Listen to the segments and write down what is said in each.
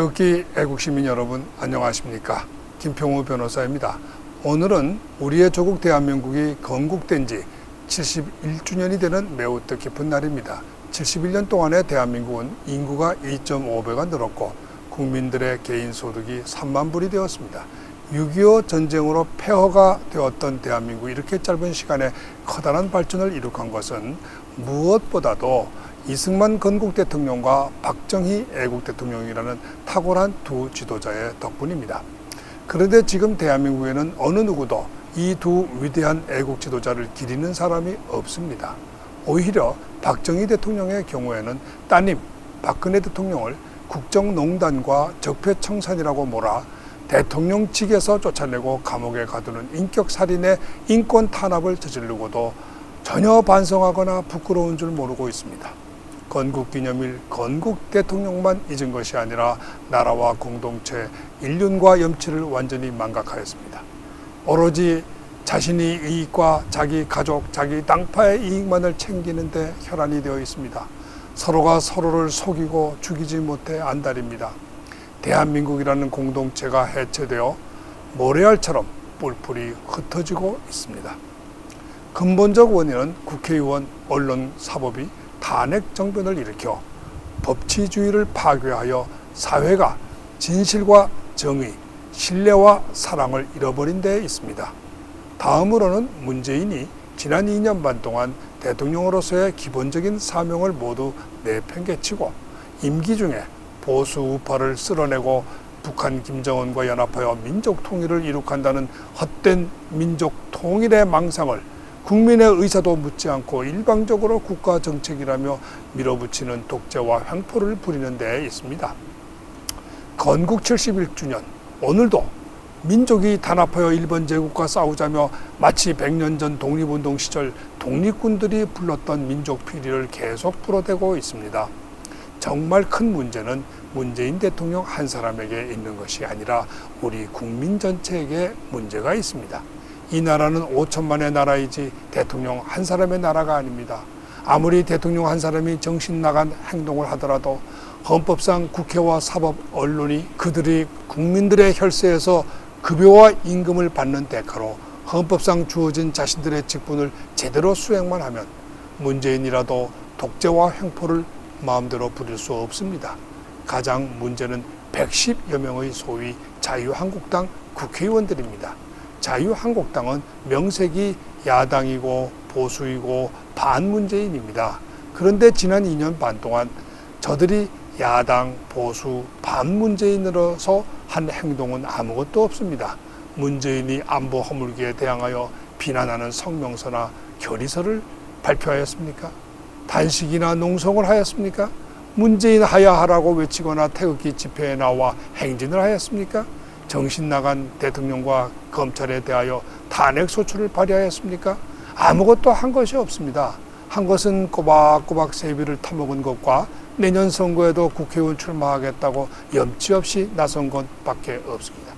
태극기 애국시민 여러분 안녕하십니까? 김평우 변호사입니다. 오늘은 우리의 조국 대한민국이 건국된 지 71주년이 되는 매우 뜻깊은 날입니다. 71년 동안에 대한민국은 인구가 2.5배가 늘었고 국민들의 개인 소득이 3만 불이 되었습니다. 6.25 전쟁으로 폐허가 되었던 대한민국이 이렇게 짧은 시간에 커다란 발전을 이룩한 것은 무엇보다도 이승만 건국 대통령과 박정희 애국 대통령이라는 탁월한 두 지도자의 덕분입니다. 그런데 지금 대한민국에는 어느 누구도 이 두 위대한 애국 지도자를 기리는 사람이 없습니다. 오히려 박정희 대통령의 경우에는 따님 박근혜 대통령을 국정농단과 적폐청산이라고 몰아 대통령 직에서 쫓아내고 감옥에 가두는 인격살인의 인권 탄압을 저지르고도 전혀 반성하거나 부끄러운 줄 모르고 있습니다. 건국기념일 건국 대통령만 잊은 것이 아니라 나라와 공동체, 인륜과 염치를 완전히 망각하였습니다. 오로지 자신의 이익과 자기 가족, 자기 당파의 이익만을 챙기는 데 혈안이 되어 있습니다. 서로가 서로를 속이고 죽이지 못해 안달입니다. 대한민국이라는 공동체가 해체되어 모래알처럼 뿔뿔이 흩어지고 있습니다. 근본적 원인은 국회의원, 언론, 사법이 탄핵 정변을 일으켜 법치주의를 파괴하여 사회가 진실과 정의, 신뢰와 사랑을 잃어버린 데 있습니다. 다음으로는 문재인이 지난 2년 반 동안 대통령으로서의 기본적인 사명을 모두 내팽개치고 임기 중에 보수 우파를 쓸어내고 북한 김정은과 연합하여 민족 통일을 이룩한다는 헛된 민족 통일의 망상을 국민의 의사도 묻지 않고 일방적으로 국가 정책이라며 밀어붙이는 독재와 횡포를 부리는 데 있습니다. 건국 71주년 오늘도 민족이 단합하여 일본 제국과 싸우자며 마치 100년 전 독립운동 시절 독립군들이 불렀던 민족 피리를 계속 불어대고 있습니다. 정말 큰 문제는 문재인 대통령 한 사람에게 있는 것이 아니라 우리 국민 전체에게 문제가 있습니다. 이 나라는 5천만의 나라이지 대통령 한 사람의 나라가 아닙니다. 아무리 대통령 한 사람이 정신 나간 행동을 하더라도 헌법상 국회와 사법, 언론이 그들이 국민들의 혈세에서 급여와 임금을 받는 대가로 헌법상 주어진 자신들의 직분을 제대로 수행만 하면 문재인이라도 독재와 횡포를 마음대로 부릴 수 없습니다. 가장 문제는 110여 명의 소위 자유한국당 국회의원들입니다. 자유한국당은 명색이 야당이고 보수이고 반문재인입니다. 그런데 지난 2년 반 동안 저들이 야당, 보수, 반문재인으로서 한 행동은 아무것도 없습니다. 문재인이 안보 허물기에 대항하여 비난하는 성명서나 결의서를 발표하였습니까? 단식이나 농성을 하였습니까? 문재인 하야하라고 외치거나 태극기 집회에 나와 행진을 하였습니까? 정신 나간 대통령과 검찰에 대하여 탄핵 소추를 발의하였습니까? 아무것도 한 것이 없습니다. 한 것은 꼬박꼬박 세비를 타먹은 것과 내년 선거에도 국회의원 출마하겠다고 염치 없이 나선 것밖에 없습니다.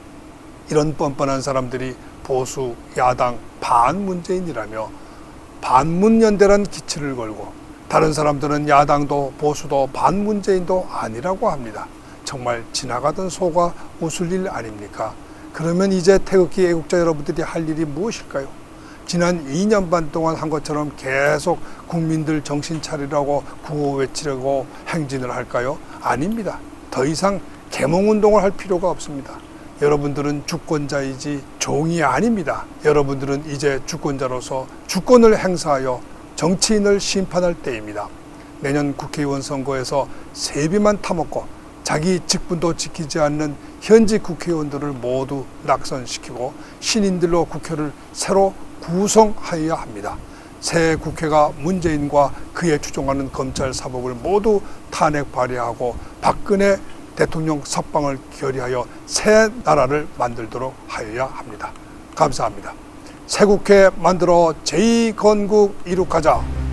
이런 뻔뻔한 사람들이 보수, 야당, 반문재인이라며 반문연대란 기치를 걸고 다른 사람들은 야당도 보수도 반문재인도 아니라고 합니다. 정말 지나가던 소가 웃을 일 아닙니까? 그러면 이제 태극기 애국자 여러분들이 할 일이 무엇일까요? 지난 2년 반 동안 한 것처럼 계속 국민들 정신 차리라고 구호 외치려고 행진을 할까요? 아닙니다. 더 이상 계몽운동을 할 필요가 없습니다. 여러분들은 주권자이지 종이 아닙니다. 여러분들은 이제 주권자로서 주권을 행사하여 정치인을 심판할 때입니다. 내년 국회의원 선거에서 세비만 타먹고 자기 직분도 지키지 않는 현직 국회의원들을 모두 낙선시키고 신인들로 국회를 새로 구성하여야 합니다. 새 국회가 문재인과 그에 추종하는 검찰 사법을 모두 탄핵 발의하고 박근혜 대통령 석방을 결의하여 새 나라를 만들도록 하여야 합니다. 감사합니다. 새 국회 만들어 제2건국 이룩하자.